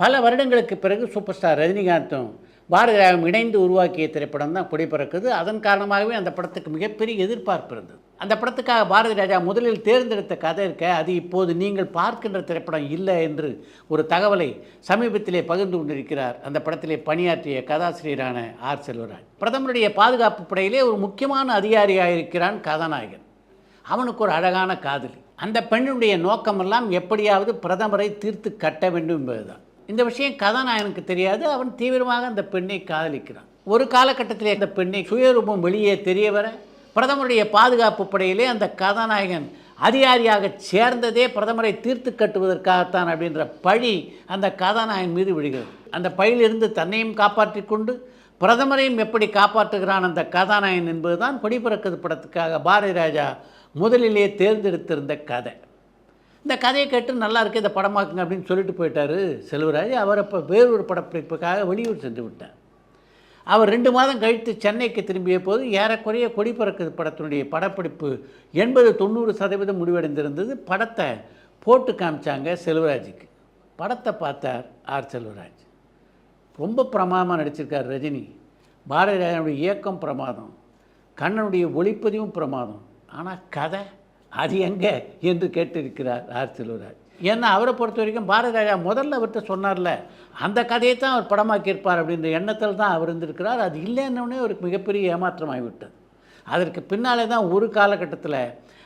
பல வருடங்களுக்கு பிறகு சூப்பர் ஸ்டார் ரஜினிகாந்தும் பாரதிராஜும் இணைந்து உருவாக்கிய திரைப்படம் தான் கொடி பறக்குது. அதன் காரணமாகவே அந்த படத்துக்கு மிகப்பெரிய எதிர்பார்ப்பு இருந்தது. அந்த படத்துக்காக பாரதி ராஜா முதலில் தேர்ந்தெடுத்த கதை இருக்க, அது இப்போது நீங்கள் பார்க்கின்ற திரைப்படம் இல்லை என்று ஒரு தகவலை சமீபத்திலே பகிர்ந்து கொண்டிருக்கிறார் அந்த படத்திலே பணியாற்றிய கதாசிரியரான ஆர். செல்வராஜ். பிரதமருடைய பாதுகாப்பு படையிலே ஒரு முக்கியமான அதிகாரியாக இருக்கிறான் கதாநாயகன். அவனுக்கு ஒரு அழகான காதலி. அந்த பெண்ணுடைய நோக்கமெல்லாம் எப்படியாவது பிரதமரை தீர்த்து கட்ட வேண்டும் என்பதுதான். இந்த விஷயம் கதாநாயகனுக்கு தெரியாது. அவன் தீவிரமாக அந்த பெண்ணை காதலிக்கிறான். ஒரு காலகட்டத்திலே அந்த பெண்ணை சுயரூபம் வெளியே தெரிய வர பிரதமருடைய பாதுகாப்பு படையிலே அந்த கதாநாயகன் அதிகாரியாக சேர்ந்ததே பிரதமரை தீர்த்து கட்டுவதற்காகத்தான் அப்படின்ற பழி அந்த கதாநாயகன் மீது விழுகிறது. அந்த பழியிலிருந்து தன்னையும் காப்பாற்றி கொண்டு பிரதமரையும் எப்படி காப்பாற்றுகிறான் அந்த கதாநாயகன் என்பதுதான் கொடி பறக்குது படத்துக்காக பாரதி ராஜா முதலிலே தேர்ந்தெடுத்திருந்த கதை. இந்த கதையை கேட்டு நல்லா இருக்குது, இதை படமாக்குங்க அப்படின்னு சொல்லிட்டு போயிட்டார் செல்வராஜ். அவர் அப்போ வேறொரு படப்பிடிப்புக்காக வெளியூர் சென்று விட்டார். அவர் 2 மாதம் கழித்து சென்னைக்கு திரும்பிய போது ஏறக்குறைய கொடி பறக்குது படத்தினுடைய படப்பிடிப்பு 80-90% முடிவடைந்திருந்தது. படத்தை போட்டு காமிச்சாங்க செல்வராஜுக்கு. படத்தை பார்த்தார் ஆர். செல்வராஜ். ரொம்ப பிரமாதமாக நடிச்சிருக்கார் ரஜினி. பாரதி ராஜனுடைய இயக்கம் பிரமாதம், கண்ணனுடைய ஒளிப்பதிவும் பிரமாதம். ஆனால் கதை அது எங்கே என்று கேட்டிருக்கிறார் ஆர். செல்வராஜ். ஏன்னா அவரை பொறுத்த வரைக்கும் பாரதி ராஜா முதல்ல அவர்கிட்ட சொன்னார்ல, அந்த கதையை தான் அவர் படமாக்கியிருப்பார் அப்படின்ற எண்ணத்தில் தான் அவர் இருந்திருக்கிறார். அது இல்லைன்னொடனே அவருக்கு மிகப்பெரிய ஏமாற்றமாகிவிட்டது. அதற்கு பின்னாலே தான் ஒரு காலகட்டத்தில்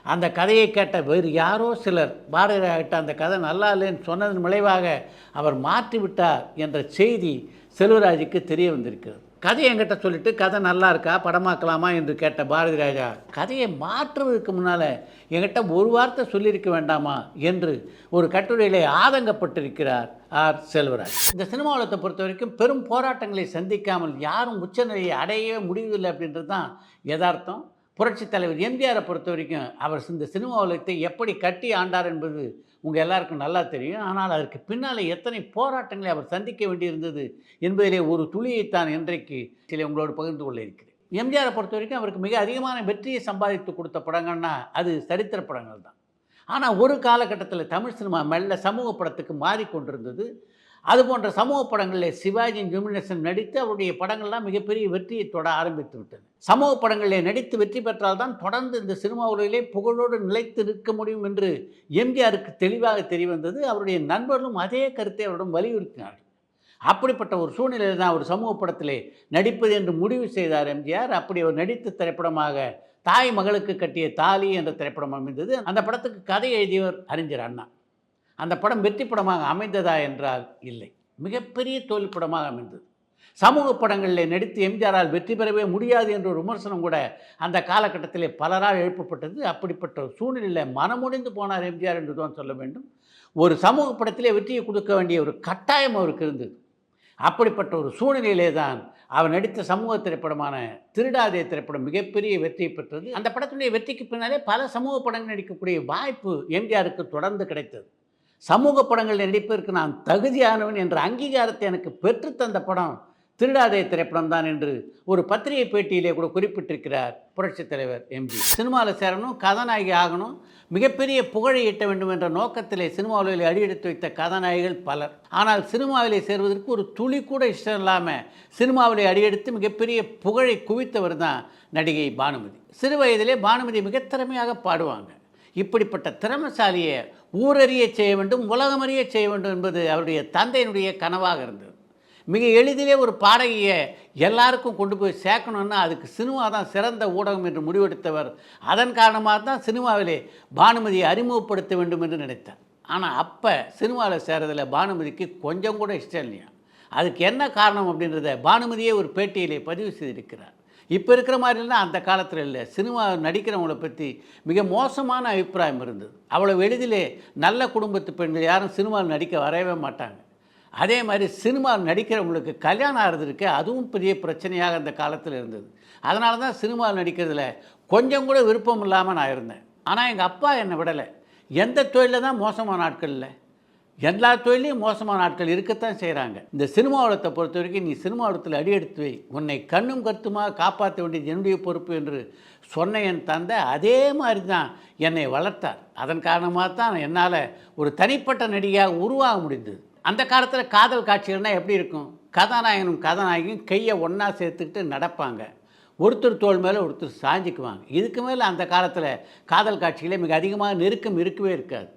அந்த கதையை கேட்ட வேறு யாரோ சிலர் பாரதி ராஜாட்ட அந்த கதை நல்லா இல்லைன்னு சொன்னதன் விளைவாக அவர் மாற்றிவிட்டார் என்ற செய்தி செல்வராஜுக்கு தெரிய வந்திருக்கிறது. கதையை என்கிட்ட சொல்லிவிட்டு கதை நல்லா இருக்கா, படமாக்கலாமா என்று கேட்ட பாரதி ராஜா, கதையை மாற்றுவதற்கு முன்னால் என்கிட்ட ஒரு வார்த்தை சொல்லியிருக்க வேண்டாமா என்று ஒரு கட்டுரையிலே ஆதங்கப்பட்டிருக்கிறார் ஆர். செல்வராஜ். இந்த சினிமா உலகத்தை பொறுத்த வரைக்கும் பெரும் போராட்டங்களை சந்திக்காமல் யாரும் உச்சநிலையை அடையவே முடியவில்லை அப்படின்றது தான் யதார்த்தம். புரட்சித் தலைவர் எம்ஜிஆரை பொறுத்த வரைக்கும் அவர் இந்த சினிமா உலகத்தை எப்படி கட்டி ஆண்டார் என்பது உங்கள் எல்லாருக்கும் நல்லா தெரியும். ஆனால் அதற்கு பின்னால் எத்தனை போராட்டங்களை அவர் சந்திக்க வேண்டியிருந்தது என்பதிலே ஒரு துளியைத்தான் இன்றைக்கு சில உங்களோடு பகிர்ந்து கொள்ள இருக்கிறேன். எம்ஜிஆரை பொறுத்த வரைக்கும் அவருக்கு மிக அதிகமான வெற்றியை சம்பாதித்து கொடுத்த படங்கள்னா அது சரித்திர படங்கள் தான். ஆனால் ஒரு காலகட்டத்தில் தமிழ் சினிமா மெல்ல சமூக படத்துக்கு மாறிக்கொண்டிருந்தது. அதுபோன்ற சமூக படங்களில் சிவாஜி ஜெமினேசன் நடித்து அவருடைய படங்கள்லாம் மிகப்பெரிய வெற்றியை தொட ஆரம்பித்து விட்டது. சமூக படங்களில் நடித்து வெற்றி பெற்றால்தான் தொடர்ந்து இந்த சினிமா உலகிலே புகழோடு நிலைத்து நிற்க முடியும் என்று எம்ஜிஆருக்கு தெளிவாக தெரியவந்தது. அவருடைய நண்பர்களும் அதே கருத்தை அவரிடம் வலியுறுத்தினார்கள். அப்படிப்பட்ட ஒரு சூழ்நிலையில் தான் ஒரு சமூக படத்திலே நடிப்பது என்று முடிவு செய்தார் எம்ஜிஆர். அப்படி அவர் நடித்த திரைப்படமாக தாய் மகளுக்கு கட்டிய தாலி என்ற திரைப்படம் அமைந்தது. அந்த படத்துக்கு கதை எழுதியவர் அறிஞர் அண்ணா. அந்த படம் வெற்றி படமாக அமைந்ததா என்றால் இல்லை, மிகப்பெரிய தோல்வி படமாக அமைந்தது. சமூக படங்களில் நடித்து எம்ஜிஆரால் வெற்றி பெறவே முடியாது என்ற ஒரு விமர்சனம் கூட அந்த காலகட்டத்திலே பலரால் எழுப்பப்பட்டது. அப்படிப்பட்ட ஒரு சூழ்நிலையில் மனமுடிந்து போனார் எம்ஜிஆர் என்று தான் சொல்ல வேண்டும். ஒரு சமூக படத்திலே வெற்றியை கொடுக்க வேண்டிய ஒரு கட்டாயம் அவருக்கு இருந்தது. அப்படிப்பட்ட ஒரு சூழ்நிலையிலே தான் அவர் நடித்த சமூக திரைப்படமான திருடாதே திரைப்படம் மிகப்பெரிய வெற்றியை பெற்றது. அந்த படத்தினுடைய வெற்றிக்கு பின்னாலே பல சமூக படங்கள் நடிக்கக்கூடிய வாய்ப்பு எம்ஜிஆருக்கு தொடர்ந்து கிடைத்தது. சமூக படங்களில் நடிப்பதற்கு நான் தகுதியானவன் என்ற அங்கீகாரத்தை எனக்கு பெற்றுத்தந்த படம் திருடாதே திரைப்படம் தான் என்று ஒரு பத்திரிகை பேட்டியிலே கூட குறிப்பிட்டிருக்கிறார் புரட்சித் தலைவர் எம்ஜி. சினிமாவில் சேரணும், கதாநாயகி ஆகணும், மிகப்பெரிய புகழை ஈட்ட வேண்டும் என்ற நோக்கத்திலே சினிமாவில் அடியெடுத்து வைத்த கதாநாயகிகள் பலர். ஆனால் சினிமாவிலே சேர்வதற்கு ஒரு துளி கூட இஷ்டம் இல்லாமல் சினிமாவிலே அடியெடுத்து மிகப்பெரிய புகழை குவித்தவர் தான் நடிகை பானுமதி. சிறு வயதிலே பானுமதி மிக திறமையாக பாடுவாங்க. இப்படிப்பட்ட திறமைசாலியை ஊரறிய செய்ய வேண்டும், உலகமறிய செய்ய வேண்டும் என்பது அவருடைய தந்தையினுடைய கனவாக இருந்தது. மிக எளிதிலே ஒரு பாடகியை எல்லாருக்கும் கொண்டு போய் சேர்க்கணுன்னா அதுக்கு சினிமா தான் சிறந்த ஊடகம் என்று முடிவெடுத்தவர். அதன் காரணமாக தான் சினிமாவிலே பானுமதியை அறிமுகப்படுத்த வேண்டும் என்று நினைத்தார். ஆனால் அப்போ சினிமாவில் சேரதில் பானுமதிக்கு கொஞ்சம் கூட இஷ்டம் இல்லையா. அதுக்கு என்ன காரணம் அப்படின்றத பானுமதியே ஒரு பேட்டியிலே பதிவு செய்திருக்கிறார். இப்போ இருக்கிற மாதிரிலாம் அந்த காலத்தில் இல்லை. சினிமா நடிக்கிறவங்கள பற்றி மிக மோசமான அபிப்பிராயம் இருந்தது. அவ்வளோ எளிதிலே நல்ல குடும்பத்து பெண்கள் யாரும் சினிமாவில் நடிக்க வரவே மாட்டாங்க. அதே மாதிரி சினிமாவில் நடிக்கிறவங்களுக்கு கல்யாணம் ஆகிறதுக்கு அதுவும் பெரிய பிரச்சனையாக அந்த காலத்தில் இருந்தது. அதனால தான் சினிமாவில் நடிக்கிறதுல கொஞ்சம் கூட விருப்பம் இல்லாமல் நான் இருந்தேன். ஆனால் எங்கள் அப்பா என்னை விடலை. எந்த தொழிலில் தான் மோசமான ஆட்கள் இல்லை, எல்லா தொழிலையும் மோசமான ஆட்கள் இருக்கத்தான் செய்கிறாங்க. இந்த சினிமா உலகத்தை பொறுத்த வரைக்கும் நீ சினிமா உலகத்தில் அடியெடுத்து வை, உன்னை கண்ணும் கருத்துமாக காப்பாற்ற வேண்டியது என்னுடைய பொறுப்பு என்று சொன்ன என் தந்தை அதே மாதிரி தான் என்னை வளர்த்தார். அதன் காரணமாக தான் என்னால் ஒரு தனிப்பட்ட நடிகையாக உருவாக முடிந்தது. அந்த காலத்தில் காதல் காட்சிகள்னால் எப்படி இருக்கும்? கதாநாயகனும் கதாநாயகியும் கையை ஒன்றா சேர்த்துக்கிட்டு நடப்பாங்க. ஒருத்தர் தோள் மேலே ஒருத்தர் சாஞ்சிக்குவாங்க. இதுக்கு மேலே அந்த காலத்தில் காதல் காட்சிகளே மிக அதிகமாக நெருக்கம் இருக்கவே இருக்காது.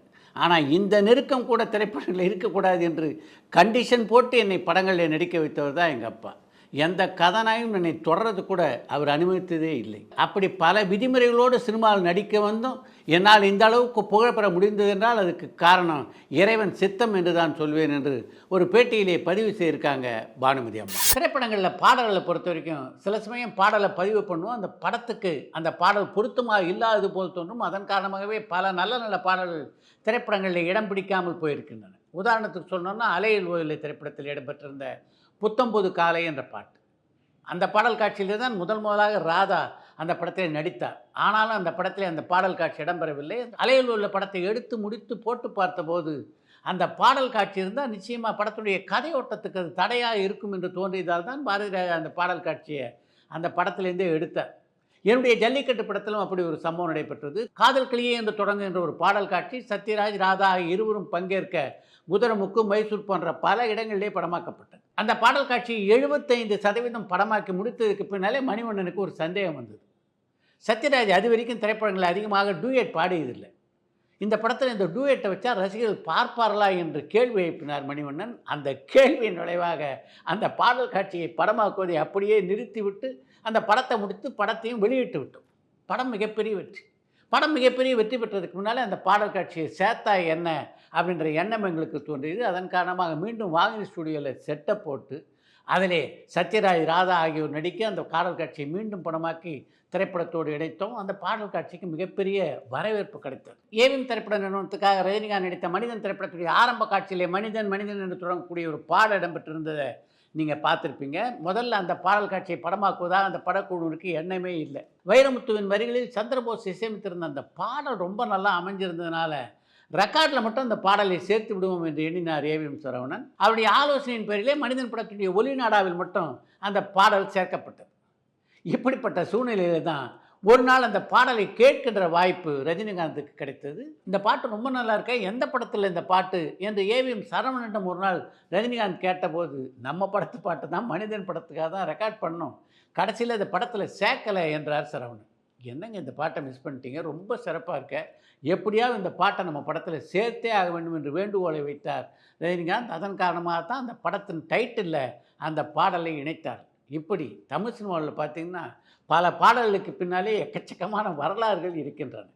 ஆனால் இந்த நெருக்கம் கூட திரைப்படங்களில் இருக்கக்கூடாது என்று கண்டிஷன் போட்டு என்னை படங்களில் நடிக்க வைத்தவர் தான் எங்கள் அப்பா. எந்த கதாநாயகனும் என்னை தொடர்றது கூட அவர் அனுமதித்ததே இல்லை. அப்படி பல விதிமுறைகளோடு சினிமாவில் நடிக்க வந்தும் என்னால் இந்த அளவுக்கு புகழப்பெற முடிந்தது என்றால் அதுக்கு காரணம் இறைவன் சித்தம் என்று தான் சொல்வேன் என்று ஒரு பேட்டியிலே பதிவு செய்திருக்காங்க பானுமதி அம்மா. திரைப்படங்களில் பாடல்களை பொறுத்த வரைக்கும் சில சமயம் பாடலை பதிவு பண்ணுவோம். அந்த படத்துக்கு அந்த பாடல் பொருத்தமாக இல்லாதது போல் தோன்றும். அதன் காரணமாகவே பல நல்ல நல்ல பாடல்கள் திரைப்படங்களில் இடம் பிடிக்காமல் போயிருக்கின்றன. உதாரணத்துக்கு சொன்னோன்னா அலையில் ஓயிலை திரைப்படத்தில் இடம்பெற்றிருந்த புத்தம்புது காலை என்ற பாட்டு, அந்த பாடல் காட்சியிலே தான் முதலாக ராதா அந்த படத்தில் நடித்தார். ஆனாலும் அந்த படத்தில் அந்த பாடல் காட்சி இடம்பெறவில்லை. அலையில் உள்ள படத்தை எடுத்து முடித்து போட்டு பார்த்தபோது அந்த பாடல் காட்சி இருந்தால் நிச்சயமாக படத்துடைய கதையோட்டத்துக்கு அது தடையாக இருக்கும் என்று தோன்றியதால் தான் பாரதி ராஜா அந்த பாடல் காட்சியை அந்த படத்திலேருந்தே எடுத்தார். என்னுடைய ஜல்லிக்கட்டு படத்திலும் அப்படி ஒரு சம்பவம் நடைபெற்றது. காதல் கிளியே என்று தொடங்குகின்ற ஒரு பாடல் காட்சி சத்யராஜ் ராதா இருவரும் பங்கேற்க குதிரமுக்கு மைசூர் போன்ற பல இடங்களிலே படமாக்கப்பட்டது. அந்த பாடல் காட்சி 75% படமாக்கி முடித்ததுக்கு பின்னாலே மணிவண்ணனுக்கு ஒரு சந்தேகம் வந்தது. சத்யராஜ் அது வரைக்கும் திரைப்படங்களில் அதிகமாக டூயட் பாடியதில்லை. இந்த படத்தில் இந்த டூயட்டை வச்சா ரசிகர்கள் பார்ப்பார்களா என்று கேள்வி எழுப்பினார் மணிவண்ணன். அந்த கேள்வியின் விளைவாக அந்த பாடல் காட்சியை படமாக்குவதை அப்படியே நிறுத்திவிட்டு அந்த படத்தை முடித்து படத்தையும் வெளியிட்டு விட்டோம். படம் மிகப்பெரிய வெற்றி. படம் மிகப்பெரிய வெற்றி பெற்றதுக்கு முன்னால் அந்த பாடல் காட்சியை சேர்த்தா என்ன அப்படின்ற எண்ணம் எங்களுக்கு தோன்றியது. அதன் காரணமாக மீண்டும் வாகினி ஸ்டுடியோவில் செட்டை போட்டு அதிலே சத்யராஜ் ராதா ஆகியோர் நடிக்க அந்த பாடல் காட்சியை மீண்டும் படமாக்கி திரைப்படத்தோடு இணைத்தோம். அந்த பாடல் காட்சிக்கு மிகப்பெரிய வரவேற்பு கிடைத்தது. ஏவிஎம் திரைப்பட நிறுவனத்துக்காக ரஜினிகாந்த் நடித்த மனிதன் திரைப்படத்துடைய ஆரம்ப காட்சியிலே மனிதன் மனிதன் என்று தொடங்கக்கூடிய ஒரு பாடல் இடம்பெற்றிருந்ததை நீங்கள் பார்த்துருப்பீங்க. முதல்ல அந்த பாடல் காட்சியை படமாக்குவதாக அந்த படக்குழுவிற்கு எண்ணமே இல்லை. வைரமுத்துவின் வரிகளில் சந்திரபோஸ் இசையமைத்திருந்த அந்த பாடல் ரொம்ப நல்லா அமைஞ்சிருந்ததுனால ரெக்கார்டில் மட்டும் அந்த பாடலை சேர்த்து விடுவோம் என்று எண்ணினார் ஏவிஎம் சரவணன். அவருடைய ஆலோசனையின் பேரிலே மனிதன் படத்துடைய ஒலிநாடாவில் மட்டும் அந்த பாடல் சேர்க்கப்பட்டது. இப்படிப்பட்ட சூழ்நிலையில் தான் ஒரு நாள் அந்த பாடலை கேட்கின்ற வாய்ப்பு ரஜினிகாந்துக்கு கிடைத்தது. இந்த பாட்டு ரொம்ப நல்லா இருக்க, எந்த படத்தில் இந்த பாட்டு என்று ஏவிஎம் சரவணனிடம் ஒரு நாள் ரஜினிகாந்த் கேட்டபோது நம்ம படத்து பாட்டு தான், மனிதன் படத்துக்காக தான் ரெக்கார்ட் பண்ணோம், கடைசியில் இந்த படத்தில் சேர்க்கலை என்றார் சரவணன். என்னங்க இந்த பாட்டை மிஸ் பண்ணிட்டீங்க, ரொம்ப சிறப்பாக இருக்க, எப்படியாவது இந்த பாட்டை நம்ம படத்தில் சேர்த்தே ஆக வேண்டும் என்று வேண்டுகோளை வைத்தார் ரஜினிகாந்த். அதன் காரணமாக தான் அந்த படத்தின் டைட்டிலில் அந்த பாடலை இணைத்தார். இப்படி தமிழ் சினிமாவில் பார்த்திங்கன்னா பல பாடல்களுக்கு பின்னாலே எக்கச்சக்கமான வரலாறுகள் இருக்கின்றன.